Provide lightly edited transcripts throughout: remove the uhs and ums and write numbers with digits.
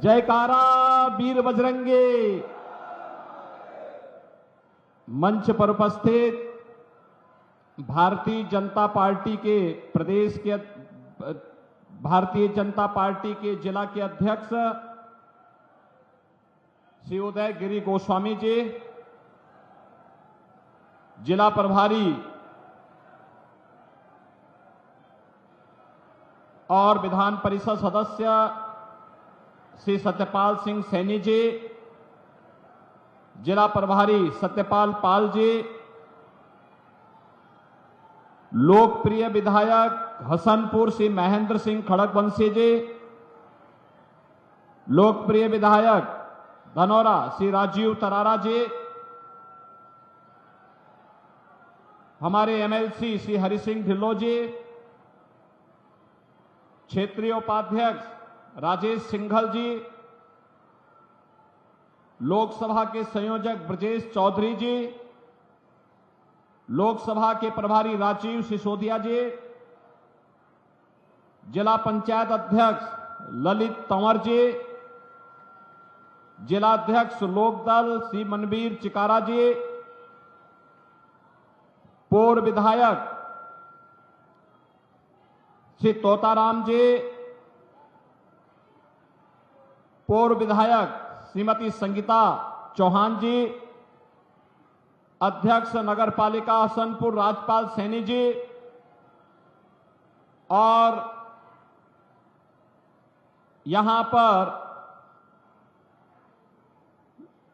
जयकारा वीर बजरंगे। मंच पर उपस्थित भारतीय जनता पार्टी के प्रदेश के भारतीय जनता पार्टी के जिला के अध्यक्ष श्री उदय गिरी गोस्वामी जी, जिला प्रभारी और विधान परिषद सदस्य श्री सत्यपाल सिंह सैनी जी, जिला प्रभारी सत्यपाल पाल जी, लोकप्रिय विधायक हसनपुर श्री महेंद्र सिंह खड़गवंशी जी, लोकप्रिय विधायक धनौरा श्री राजीव तरारा जी, हमारे एमएलसी श्री हरि सिंह ढिल्लों जी, क्षेत्रीय उपाध्यक्ष राजेश सिंघल जी, लोकसभा के संयोजक ब्रजेश चौधरी जी, लोकसभा के प्रभारी राजीव सिसोदिया जी, जिला पंचायत अध्यक्ष ललित तंवर जी, जिलाध्यक्ष लोकदल श्री मनवीर चिकारा जी, पूर्व विधायक श्री तोताराम जी, पूर्व विधायक श्रीमती संगीता चौहान जी, अध्यक्ष नगर पालिका हसनपुर राजपाल सैनी जी और यहां पर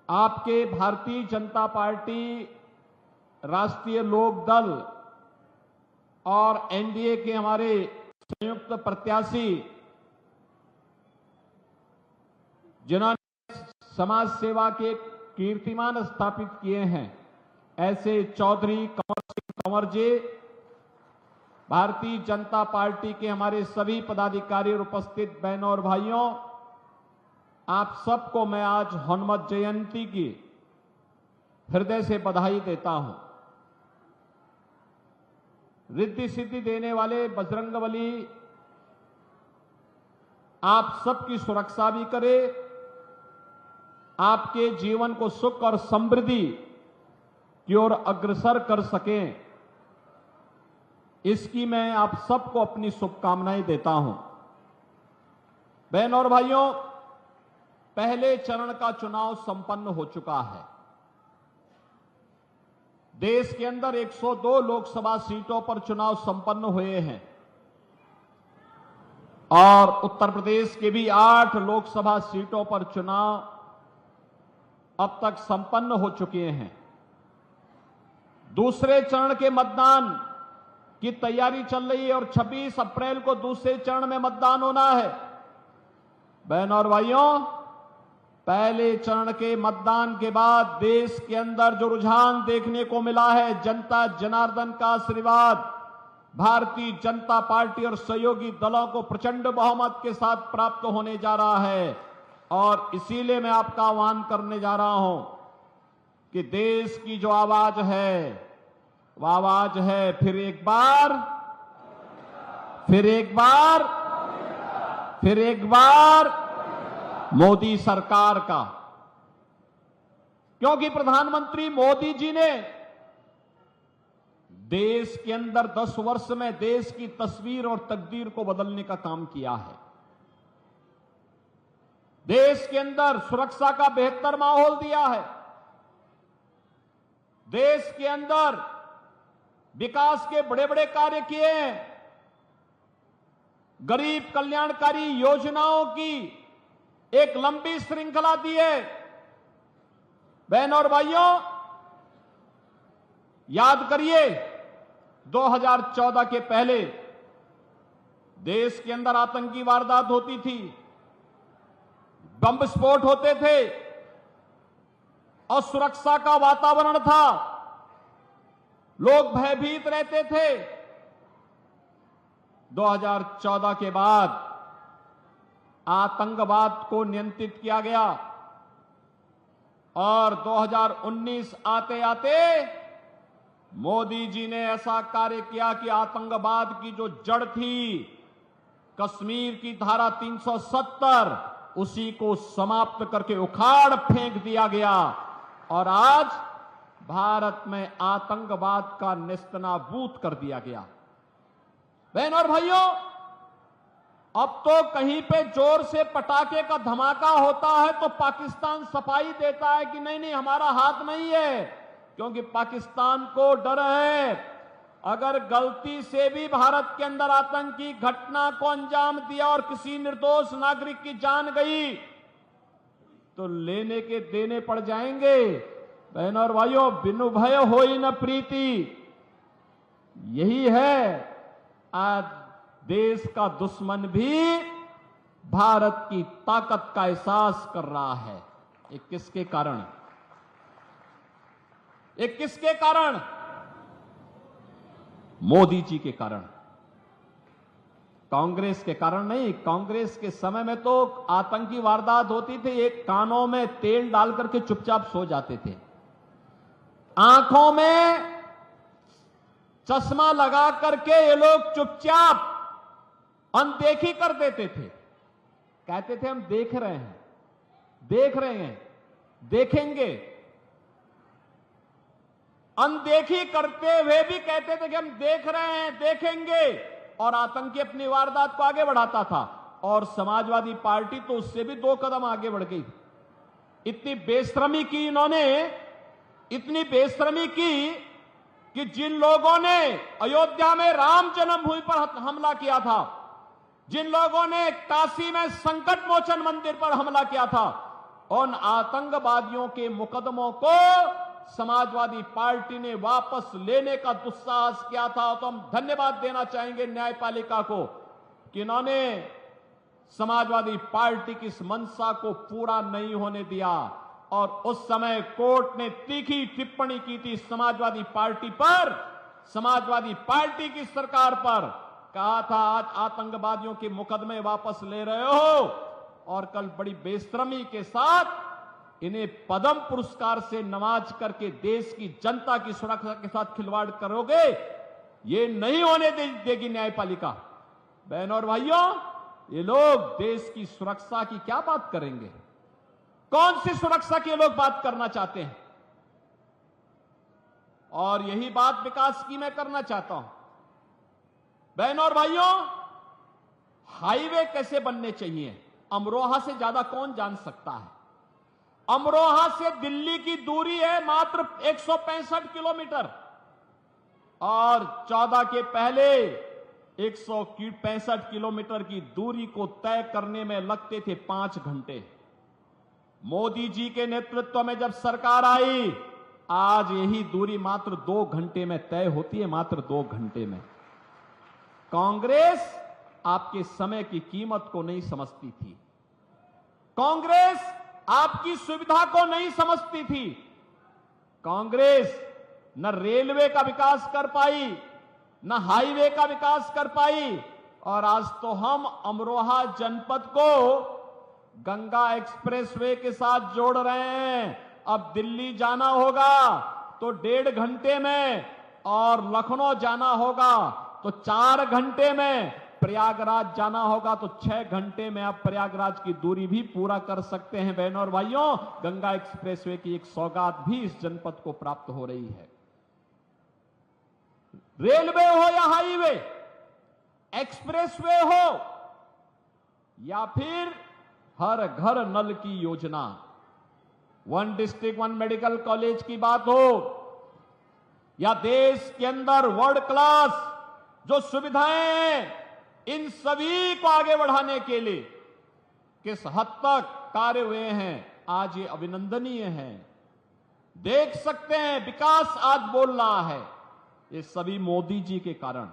आपके भारतीय जनता पार्टी, राष्ट्रीय लोक दल और एनडीए के हमारे संयुक्त प्रत्याशी जिन्होंने समाज सेवा के कीर्तिमान स्थापित किए हैं, ऐसे चौधरी कंवर सिंह कंवर जी, भारतीय जनता पार्टी के हमारे सभी पदाधिकारी और उपस्थित बहनों और भाइयों, आप सबको मैं आज हनुमत जयंती की हृदय से बधाई देता हूं। रिद्धि सिद्धि देने वाले बजरंगबली आप सबकी सुरक्षा भी करे, आपके जीवन को सुख और समृद्धि की ओर अग्रसर कर सकें, इसकी मैं आप सबको अपनी शुभकामनाएं देता हूं। बहनों और भाइयों, पहले चरण का चुनाव संपन्न हो चुका है। देश के अंदर 102 लोकसभा सीटों पर चुनाव संपन्न हुए हैं और उत्तर प्रदेश के भी 8 लोकसभा सीटों पर चुनाव अब तक संपन्न हो चुके हैं। दूसरे चरण के मतदान की तैयारी चल रही है और 26 अप्रैल को दूसरे चरण में मतदान होना है। बहनों और भाइयों, पहले चरण के मतदान के बाद देश के अंदर जो रुझान देखने को मिला है, जनता जनार्दन का आशीर्वाद भारतीय जनता पार्टी और सहयोगी दलों को प्रचंड बहुमत के साथ प्राप्त होने जा रहा है और इसीलिए मैं आपका आह्वान करने जा रहा हूं कि देश की जो आवाज है, वह आवाज है फिर एक बार, फिर एक बार, फिर एक बार मोदी सरकार का। क्योंकि प्रधानमंत्री मोदी जी ने देश के अंदर 10 वर्ष में देश की तस्वीर और तकदीर को बदलने का काम किया है। देश के अंदर सुरक्षा का बेहतर माहौल दिया है, देश के अंदर विकास के बड़े बड़े कार्य किए हैं, गरीब कल्याणकारी योजनाओं की एक लंबी श्रृंखला दी है। बहनों और भाइयों, याद करिए 2014 के पहले देश के अंदर आतंकी वारदात होती थी, बम विस्फोट होते थे और सुरक्षा का वातावरण था, लोग भयभीत रहते थे। 2014 के बाद आतंकवाद को नियंत्रित किया गया और 2019 आते आते मोदी जी ने ऐसा कार्य किया कि आतंकवाद की जो जड़ थी, कश्मीर की धारा 370 उसी को समाप्त करके उखाड़ फेंक दिया गया और आज भारत में आतंकवाद का नेस्तनाबूद कर दिया गया। बहन और भाइयों, अब तो कहीं पे जोर से पटाखे का धमाका होता है तो पाकिस्तान सफाई देता है कि नहीं नहीं हमारा हाथ नहीं है, क्योंकि पाकिस्तान को डर है अगर गलती से भी भारत के अंदर आतंकी घटना को अंजाम दिया और किसी निर्दोष नागरिक की जान गई तो लेने के देने पड़ जाएंगे। बहन और भाइयों, बिनु भय होई न प्रीति, यही है आज देश का दुश्मन भी भारत की ताकत का एहसास कर रहा है। ये किसके कारण? ये किसके कारण? मोदी जी के कारण, कांग्रेस के कारण नहीं। कांग्रेस के समय में तो आतंकी वारदात होती थी, एक कानों में तेल डाल करके चुपचाप सो जाते थे, आंखों में चश्मा लगा करके ये लोग चुपचाप अनदेखी कर देते थे, कहते थे हम देख रहे हैं, देख रहे हैं, देखेंगे। अनदेखी करते हुए भी कहते थे कि हम देख रहे हैं, देखेंगे, और आतंकी अपनी वारदात को आगे बढ़ाता था। और समाजवादी पार्टी तो उससे भी 2 कदम आगे बढ़ गई। इतनी बेशर्मी की इन्होंने, इतनी बेशर्मी की कि जिन लोगों ने अयोध्या में राम जन्मभूमि पर हमला किया था, जिन लोगों ने काशी में संकट मोचन मंदिर पर हमला किया था, उन आतंकवादियों के मुकदमों को समाजवादी पार्टी ने वापस लेने का दुस्साहस किया था। तो हम धन्यवाद देना चाहेंगे न्यायपालिका को कि इन्होंने समाजवादी पार्टी की इस मंशा को पूरा नहीं होने दिया। और उस समय कोर्ट ने तीखी टिप्पणी की थी समाजवादी पार्टी पर, समाजवादी पार्टी की सरकार पर, कहा था आज आतंकवादियों के मुकदमे वापस ले रहे हो और कल बड़ी बेशर्मी के साथ इन्हें पद्म पुरस्कार से नवाज करके देश की जनता की सुरक्षा के साथ खिलवाड़ करोगे, ये नहीं होने देगी न्यायपालिका। बहनों और भाइयों, ये लोग देश की सुरक्षा की क्या बात करेंगे? कौन सी सुरक्षा की लोग बात करना चाहते हैं? और यही बात विकास की मैं करना चाहता हूं। बहनों और भाइयों, हाईवे कैसे बनने चाहिए, अमरोहा से ज्यादा कौन जान सकता है? अमरोहा से दिल्ली की दूरी है मात्र 165 किलोमीटर और 14 के पहले 165 किलोमीटर की दूरी को तय करने में लगते थे 5 घंटे। मोदी जी के नेतृत्व में जब सरकार आई, आज यही दूरी मात्र 2 घंटे में तय होती है, मात्र 2 घंटे में। कांग्रेस आपके समय की कीमत को नहीं समझती थी, कांग्रेस आपकी सुविधा को नहीं समझती थी। कांग्रेस न रेलवे का विकास कर पाई, न हाईवे का विकास कर पाई, और आज तो हम अमरोहा जनपद को गंगा एक्सप्रेसवे के साथ जोड़ रहे हैं। अब दिल्ली जाना होगा तो 1.5 घंटे में, और लखनऊ जाना होगा तो 4 घंटे में, प्रयागराज जाना होगा तो 6 घंटे में आप प्रयागराज की दूरी भी पूरा कर सकते हैं। बहनों और भाइयों, गंगा एक्सप्रेसवे की एक सौगात भी इस जनपद को प्राप्त हो रही है। रेलवे हो या हाईवे, एक्सप्रेसवे हो या फिर हर घर नल की योजना, 1 डिस्ट्रिक्ट 1 मेडिकल कॉलेज की बात हो, या देश के अंदर वर्ल्ड क्लास जो सुविधाएं हैं, इन सभी को आगे बढ़ाने के लिए किस हद तक कार्य हुए हैं, आज ये अभिनंदनीय है। देख सकते हैं विकास आज बोल रहा है, ये सभी मोदी जी के कारण।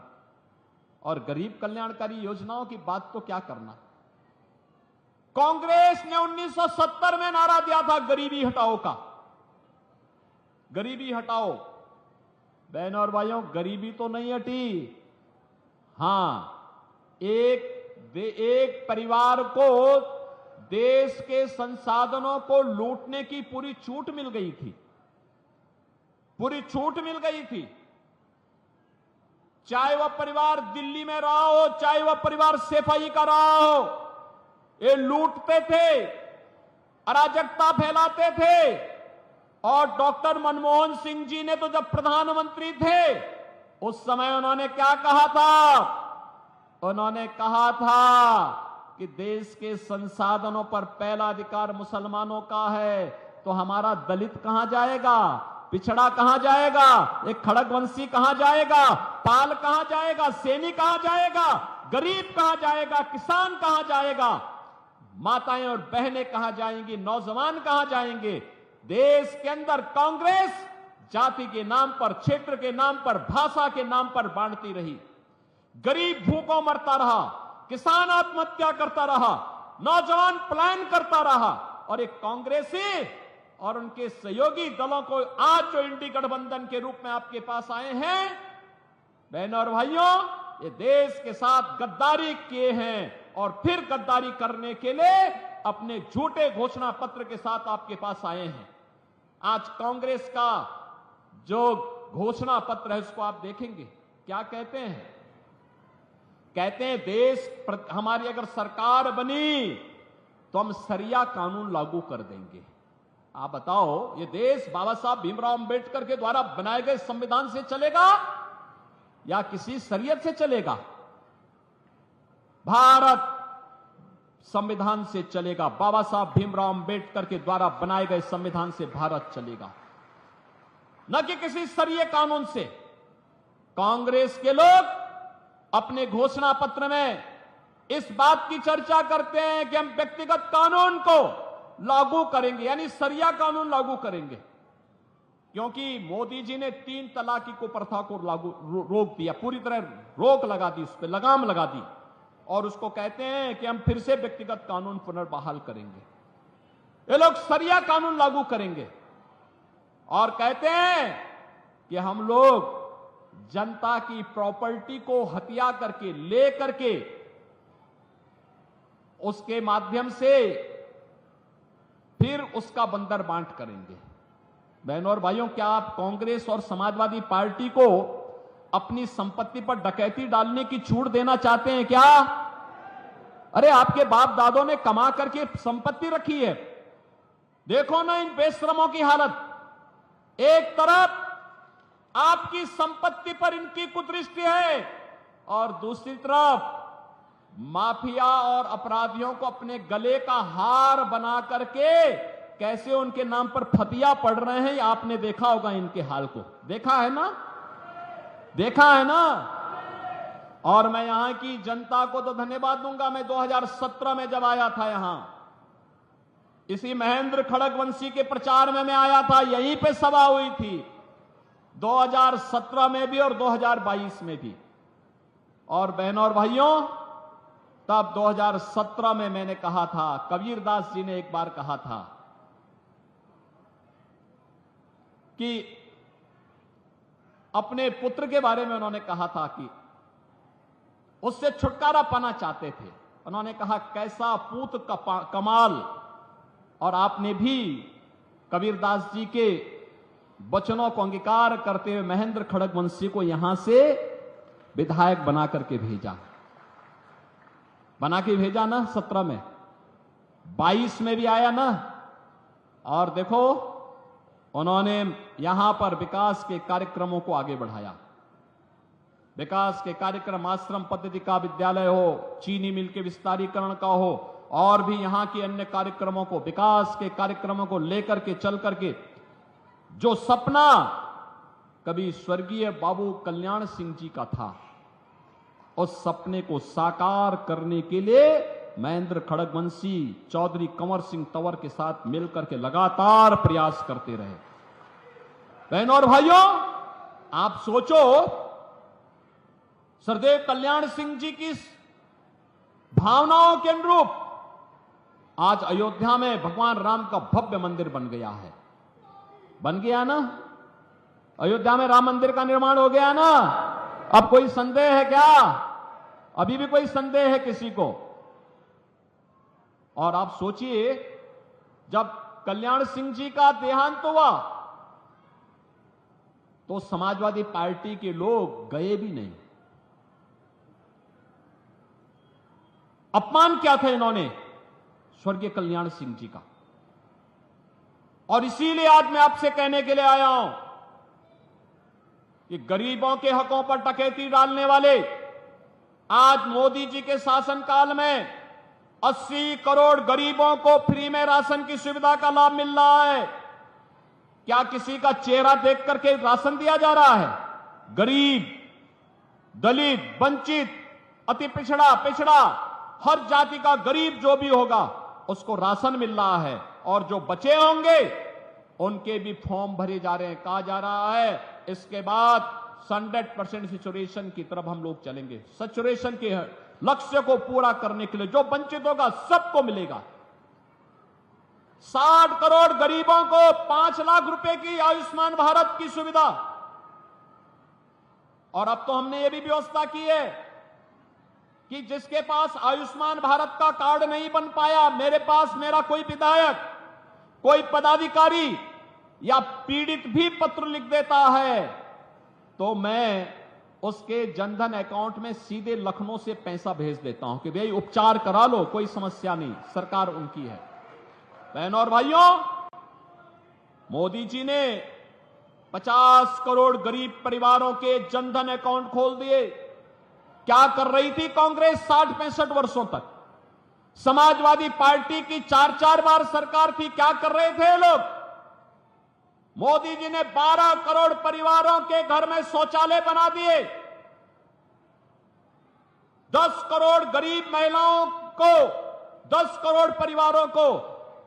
और गरीब कल्याणकारी योजनाओं की बात तो क्या करना। कांग्रेस ने 1970 में नारा दिया था गरीबी हटाओ का, गरीबी हटाओ। बहनों और भाइयों, गरीबी तो नहीं हटी, हां, एक परिवार को देश के संसाधनों को लूटने की पूरी छूट मिल गई थी, पूरी छूट मिल गई थी। चाहे वह परिवार दिल्ली में रहा हो, चाहे वह परिवार सफाई का रहा हो, ये लूटते थे, अराजकता फैलाते थे। और डॉक्टर मनमोहन सिंह जी ने तो जब प्रधानमंत्री थे उस समय उन्होंने क्या कहा था? उन्होंने कहा था कि देश के संसाधनों पर पहला अधिकार मुसलमानों का है, तो हमारा दलित कहां जाएगा, पिछड़ा कहां जाएगा, एक खड़गवंशी कहां जाएगा, पाल कहां जाएगा, सैनी कहां जाएगा, गरीब कहां जाएगा, किसान कहां जाएगा, माताएं और बहनें कहां जाएंगी, नौजवान कहां जाएंगे? देश के अंदर कांग्रेस जाति के नाम पर, क्षेत्र के नाम पर, भाषा के नाम पर बांटती रही। गरीब भूखों मरता रहा, किसान आत्महत्या करता रहा, नौजवान पलायन करता रहा। और एक कांग्रेसी और उनके सहयोगी दलों को आज जो इंडी गठबंधन के रूप में आपके पास आए हैं, बहनों और भाइयों, ये देश के साथ गद्दारी किए हैं और फिर गद्दारी करने के लिए अपने झूठे घोषणा पत्र के साथ आपके पास आए हैं। आज कांग्रेस का जो घोषणा पत्र है उसको आप देखेंगे, क्या कहते हैं? कहते हैं हमारी अगर सरकार बनी तो हम सरिया कानून लागू कर देंगे। आप बताओ, ये देश बाबा साहब भीमराव अंबेडकर के द्वारा बनाए गए संविधान से चलेगा या किसी शरीयत से चलेगा? भारत संविधान से चलेगा। बाबा साहब भीमराव अंबेडकर के द्वारा बनाए गए संविधान से भारत चलेगा, न कि किसी शरीय कानून से। कांग्रेस के लोग अपने घोषणा पत्र में इस बात की चर्चा करते हैं कि हम व्यक्तिगत कानून को लागू करेंगे, यानी शरिया कानून लागू करेंगे, क्योंकि मोदी जी ने 3 तलाक की प्रथा को रोक दिया, पूरी तरह रोक लगा दी, उस पर लगाम लगा दी। और उसको कहते हैं कि हम फिर से व्यक्तिगत कानून पुनर्बहाल करेंगे। ये लोग शरिया कानून लागू करेंगे और कहते हैं कि हम लोग जनता की प्रॉपर्टी को हत्या करके, ले करके उसके माध्यम से फिर उसका बंदर बांट करेंगे। बहनों और भाइयों, क्या आप कांग्रेस और समाजवादी पार्टी को अपनी संपत्ति पर डकैती डालने की छूट देना चाहते हैं क्या? अरे आपके बाप दादों ने कमा करके संपत्ति रखी है, देखो ना इन बेशरमों की हालत। एक तरफ आपकी संपत्ति पर इनकी कुदृष्टि है और दूसरी तरफ माफिया और अपराधियों को अपने गले का हार बना करके कैसे उनके नाम पर फतिया पड़ रहे हैं, आपने देखा होगा इनके हाल को। देखा है ना, देखा है ना। और मैं यहां की जनता को तो धन्यवाद दूंगा। मैं 2017 में जब आया था यहां, इसी महेंद्र खड़गवंशी के प्रचार में मैं आया था, यहीं पे सभा हुई थी 2017 में भी और 2022 में भी। और बहनों और भाइयों, तब 2017 में मैंने कहा था, कबीरदास जी ने एक बार कहा था कि अपने पुत्र के बारे में उन्होंने कहा था कि उससे छुटकारा पाना चाहते थे। उन्होंने कहा कैसा पूत कमाल। और आपने भी कबीरदास जी के वचनों को अंगीकार करते हुए महेंद्र खड़गवंशी को यहां से विधायक बना करके भेजा, बना के भेजा ना 17 में, 22 में भी आया ना। और देखो उन्होंने यहां पर विकास के कार्यक्रमों को आगे बढ़ाया। विकास के कार्यक्रम, आश्रम पद्धति का विद्यालय हो, चीनी मिल के विस्तारीकरण का हो, और भी यहां के अन्य कार्यक्रमों को, विकास के कार्यक्रमों को लेकर के चल करके जो सपना कभी स्वर्गीय बाबू कल्याण सिंह जी का था, उस सपने को साकार करने के लिए महेंद्र खड़गवंशी चौधरी कंवर सिंह तंवर के साथ मिलकर के लगातार प्रयास करते रहे। बहनों और भाइयों, आप सोचो, सरदेव कल्याण सिंह जी की भावनाओं के अनुरूप आज अयोध्या में भगवान राम का भव्य मंदिर बन गया है। बन गया ना, अयोध्या में राम मंदिर का निर्माण हो गया ना। अब कोई संदेह है क्या? अभी भी कोई संदेह है किसी को? और आप सोचिए, जब कल्याण सिंह जी का देहांत हुआ तो समाजवादी पार्टी के लोग गए भी नहीं। अपमान क्या था इन्होंने? स्वर्गीय कल्याण सिंह जी का। और इसीलिए आज मैं आपसे कहने के लिए आया हूं कि गरीबों के हकों पर डकैती डालने वाले आज मोदी जी के शासनकाल में 80 करोड़ गरीबों को फ्री में राशन की सुविधा का लाभ मिल रहा है। क्या किसी का चेहरा देख करके राशन दिया जा रहा है? गरीब, दलित, वंचित, अति पिछड़ा, हर जाति का गरीब जो भी होगा उसको राशन मिल रहा है। और जो बचे होंगे उनके भी फॉर्म भरे जा रहे हैं। कहा जा रहा है इसके बाद 100% सैचुरेशन की तरफ हम लोग चलेंगे। सैचुरेशन के लक्ष्य को पूरा करने के लिए जो वंचित होगा सबको मिलेगा। 60 करोड़ गरीबों को 5 लाख रुपए की आयुष्मान भारत की सुविधा। और अब तो हमने ये भी व्यवस्था की है कि जिसके पास आयुष्मान भारत का कार्ड नहीं बन पाया, मेरे पास मेरा कोई विधायक, कोई पदाधिकारी या पीड़ित भी पत्र लिख देता है तो मैं उसके जनधन अकाउंट में सीधे लखनऊ से पैसा भेज देता हूं कि भाई उपचार करा लो, कोई समस्या नहीं, सरकार उनकी है। बहनों और भाइयों, मोदी जी ने 50 करोड़ गरीब परिवारों के जनधन अकाउंट खोल दिए। क्या कर रही थी कांग्रेस 60-65 वर्षों तक? समाजवादी पार्टी की 4-4 बार सरकार थी, क्या कर रहे थे लोग? मोदी जी ने 12 करोड़ परिवारों के घर में शौचालय बना दिए। 10 करोड़ गरीब महिलाओं को, 10 करोड़ परिवारों को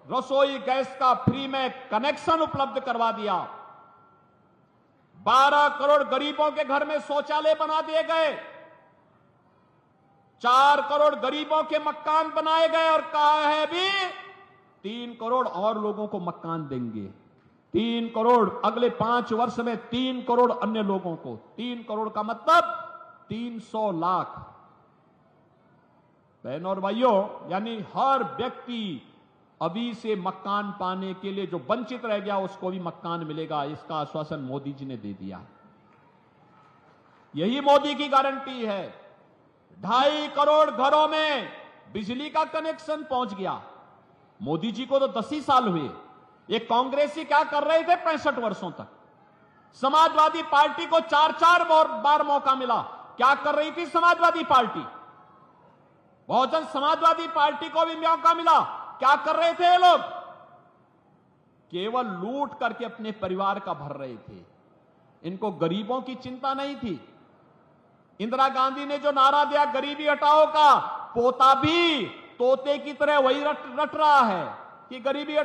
रसोई गैस का फ्री में कनेक्शन उपलब्ध करवा दिया। 12 करोड़ गरीबों के घर में शौचालय बना दिए गए। 4 करोड़ गरीबों के मकान बनाए गए और कहा है भी 3 करोड़ और लोगों को मकान देंगे। 3 करोड़ अगले 5 वर्ष में 3 करोड़ अन्य लोगों को। 3 करोड़ का मतलब 300 लाख। बहनों और भाइयों, यानी हर व्यक्ति अभी से मकान पाने के लिए जो वंचित रह गया उसको भी मकान मिलेगा। इसका आश्वासन मोदी जी ने दे दिया। यही मोदी की गारंटी है। 2.5 करोड़ घरों में बिजली का कनेक्शन पहुंच गया। मोदी जी को तो 10 ही साल हुए। ये कांग्रेसी क्या कर रहे थे 65 वर्षों तक? समाजवादी पार्टी को 4-4 बार मौका मिला। क्या कर रही थी समाजवादी पार्टी? बहुजन समाजवादी पार्टी को भी मौका मिला। क्या कर रहे थे ये लोग? केवल लूट करके अपने परिवार का भर रहे थे। इनको गरीबों की चिंता नहीं थी। इंदिरा गांधी ने जो नारा दिया गरीबी हटाओ का, पोता भी तोते की तरह वही रट रहा है कि गरीबी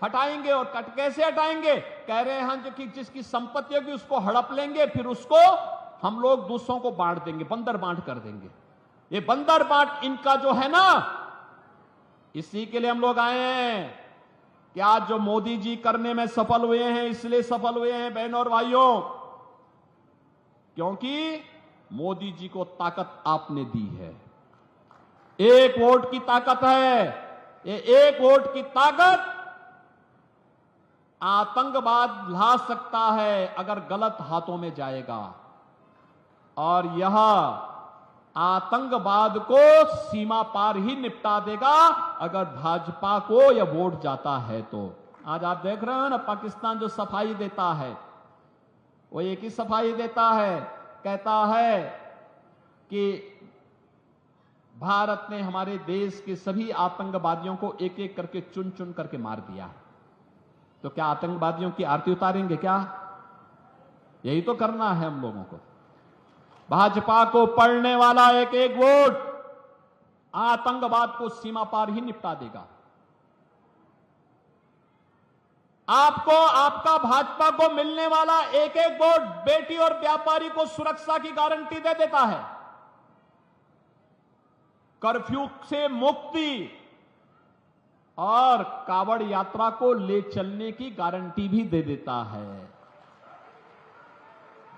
हटाएंगे। और कैसे हटाएंगे? कह रहे हैं कि जिसकी संपत्ति होगी उसको हड़प लेंगे, फिर उसको हम लोग दूसरों को बांट देंगे, बंदर बांट कर देंगे। ये बंदर बांट इनका जो है ना, इसी के लिए हम लोग आए हैं कि आज जो मोदी जी करने में सफल हुए हैं, इसलिए सफल हुए हैं बहनों और भाइयों, क्योंकि मोदी जी को ताकत आपने दी है। 1 वोट की ताकत है। ये 1 वोट की ताकत आतंकवाद ला सकता है अगर गलत हाथों में जाएगा। और यह आतंकवाद को सीमा पार ही निपटा देगा अगर भाजपा को यह वोट जाता है तो। आज आप देख रहे हो ना, पाकिस्तान जो सफाई देता है वो एक ही सफाई देता है, कहता है कि भारत ने हमारे देश के सभी आतंकवादियों को एक एक करके चुन चुन करके मार दिया। तो क्या आतंकवादियों की आरती उतारेंगे क्या? यही तो करना है हम लोगों को। भाजपा को पड़ने वाला एक एक वोट आतंकवाद को सीमा पार ही निपटा देगा। आपको, आपका भाजपा को मिलने वाला एक एक वोट बेटी और व्यापारी को सुरक्षा की गारंटी दे देता है। कर्फ्यू से मुक्ति और कावड़ यात्रा को ले चलने की गारंटी भी दे देता है।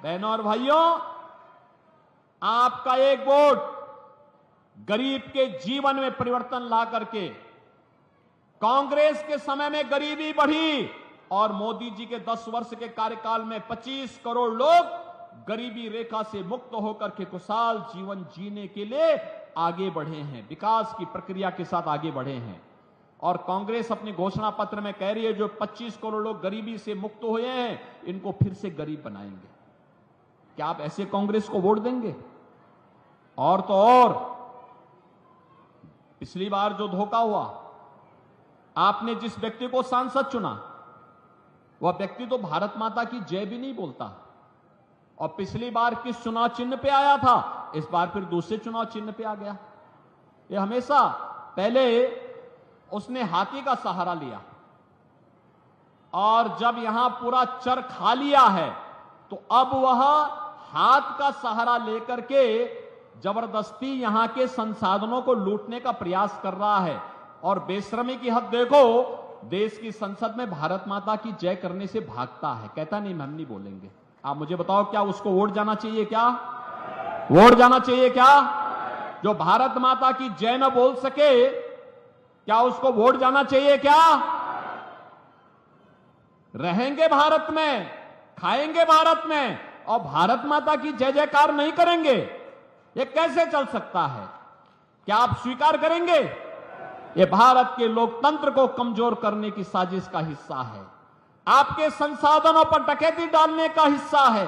बहनों और भाइयों, आपका एक वोट गरीब के जीवन में परिवर्तन ला करके, कांग्रेस के समय में गरीबी बढ़ी और मोदी जी के 10 वर्ष के कार्यकाल में 25 करोड़ लोग गरीबी रेखा से मुक्त होकर के खुशहाल जीवन जीने के लिए आगे बढ़े हैं, विकास की प्रक्रिया के साथ आगे बढ़े हैं। और कांग्रेस अपनी घोषणा पत्र में कह रही है जो 25 करोड़ लोग गरीबी से मुक्त हुए हैं इनको फिर से गरीब बनाएंगे। क्या आप ऐसे कांग्रेस को वोट देंगे? और तो और पिछली बार जो धोखा हुआ, आपने जिस व्यक्ति को सांसद चुना वह व्यक्ति तो भारत माता की जय भी नहीं बोलता। और पिछली बार किस चुनाव चिन्ह पे आया था, इस बार फिर दूसरे चुनाव चिन्ह पे आ गया। ये हमेशा पहले उसने हाथी का सहारा लिया और जब यहां पूरा चर खा लिया है तो अब वह हाथ का सहारा लेकर के जबरदस्ती यहां के संसाधनों को लूटने का प्रयास कर रहा है। और बेशर्मी की हद देखो, देश की संसद में भारत माता की जय करने से भागता है, कहता नहीं हम नहीं बोलेंगे। आप मुझे बताओ क्या उसको वोट जाना चाहिए? क्या वोट जाना चाहिए? क्या जो भारत माता की जय न बोल सके क्या उसको वोट जाना चाहिए? क्या रहेंगे भारत में, खाएंगे भारत में और भारत माता की जय जयकार नहीं करेंगे? ये कैसे चल सकता है? क्या आप स्वीकार करेंगे? ये भारत के लोकतंत्र को कमजोर करने की साजिश का हिस्सा है, आपके संसाधनों पर डकैती डालने का हिस्सा है,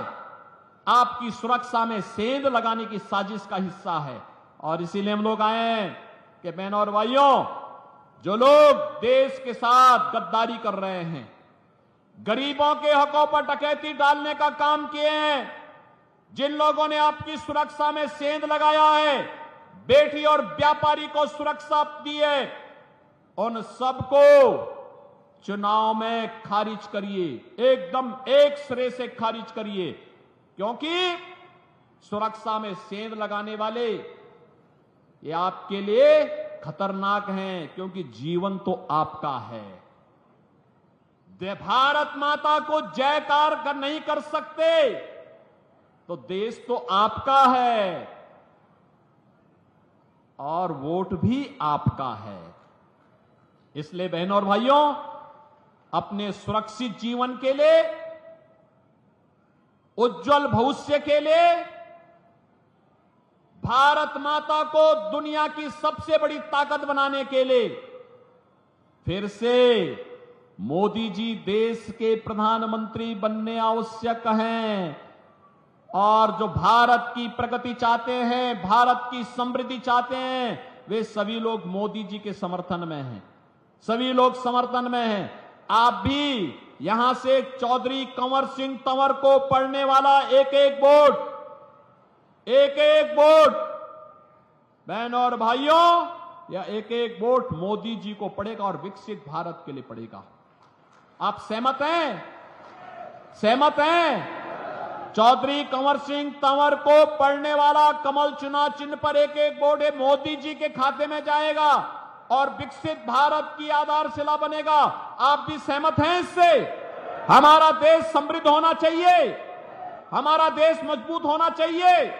आपकी सुरक्षा में सेंध लगाने की साजिश का हिस्सा है। और इसीलिए हम लोग आए हैं कि बहनों और भाइयों, जो लोग देश के साथ गद्दारी कर रहे हैं, गरीबों के हकों पर डकैती डालने का काम किए हैं, जिन लोगों ने आपकी सुरक्षा में सेंध लगाया है, बेटी और व्यापारी को सुरक्षा दी है, उन सबको चुनाव में खारिज करिए, एकदम एक सिरे से खारिज करिए। क्योंकि सुरक्षा में सेंध लगाने वाले ये आपके लिए खतरनाक हैं, क्योंकि जीवन तो आपका है। भारत माता को जयकार नहीं कर सकते तो देश तो आपका है और वोट भी आपका है। इसलिए बहनों और भाइयों, अपने सुरक्षित जीवन के लिए, उज्जवल भविष्य के लिए, भारत माता को दुनिया की सबसे बड़ी ताकत बनाने के लिए फिर से मोदी जी देश के प्रधानमंत्री बनने आवश्यक हैं। और जो भारत की प्रगति चाहते हैं, भारत की समृद्धि चाहते हैं, वे सभी लोग मोदी जी के समर्थन में हैं, सभी लोग समर्थन में हैं। आप भी यहां से चौधरी कंवर सिंह तंवर को पढ़ने वाला एक एक वोट, एक एक वोट, बहनों और भाइयों, या एक एक वोट मोदी जी को पड़ेगा और विकसित भारत के लिए पड़ेगा। आप सहमत हैं? सहमत हैं? चौधरी कंवर सिंह तंवर को पढ़ने वाला कमल चुनाव चिन्ह पर एक एक वोट है मोदी जी के खाते में जाएगा और विकसित भारत की आधारशिला बनेगा। आप भी सहमत हैं इससे? हमारा देश समृद्ध होना चाहिए, हमारा देश मजबूत होना चाहिए,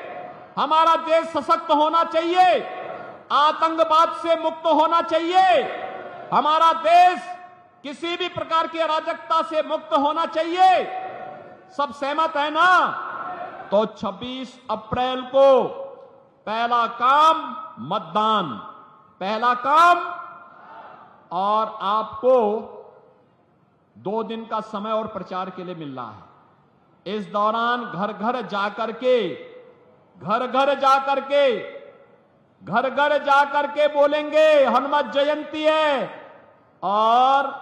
हमारा देश सशक्त होना चाहिए, आतंकवाद से मुक्त होना चाहिए, हमारा देश किसी भी प्रकार की अराजकता से मुक्त होना चाहिए। सब सहमत है ना? तो 26 अप्रैल को पहला काम मतदान, पहला काम। और आपको 2 दिन का समय और प्रचार के लिए मिल रहा है। इस दौरान घर घर जाकर के, घर घर जाकर के, घर घर जाकर के बोलेंगे हनुमान जयंती है और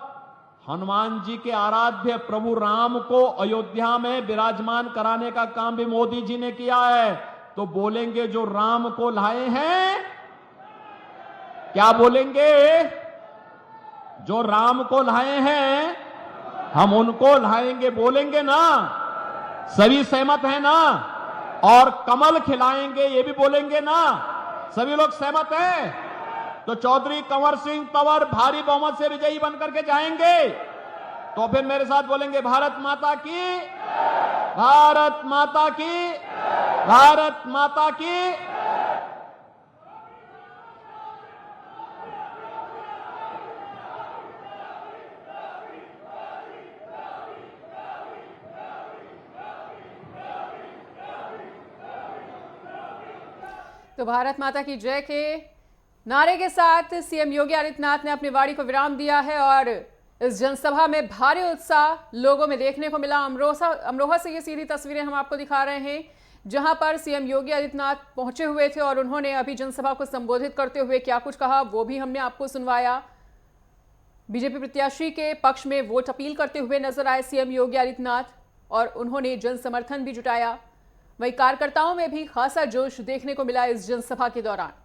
हनुमान जी के आराध्य प्रभु राम को अयोध्या में विराजमान कराने का काम भी मोदी जी ने किया है। तो बोलेंगे जो राम को लाए हैं, क्या बोलेंगे? जो राम को लाए हैं हम उनको लाएंगे, बोलेंगे ना? सभी सहमत है ना? और कमल खिलाएंगे ये भी बोलेंगे ना? सभी लोग सहमत हैं? तो चौधरी कंवर सिंह तंवर भारी बहुमत से विजयी बनकर के जाएंगे। तो फिर मेरे साथ बोलेंगे भारत माता की, भारत माता की, भारत माता की। तो भारत माता की जय के नारे के साथ सीएम योगी आदित्यनाथ ने अपनी वाणी को विराम दिया है और इस जनसभा में भारी उत्साह लोगों में देखने को मिला। अमरोहा से ये सीधी तस्वीरें हम आपको दिखा रहे हैं, जहां पर सीएम योगी आदित्यनाथ पहुंचे हुए थे और उन्होंने अभी जनसभा को संबोधित करते हुए क्या कुछ कहा वो भी हमने आपको सुनवाया। बीजेपी प्रत्याशी के पक्ष में वोट अपील करते हुए नजर आए सीएम योगी आदित्यनाथ और उन्होंने जन समर्थन भी जुटाया। वहीं कार्यकर्ताओं में भी खासा जोश देखने को मिला इस जनसभा के दौरान।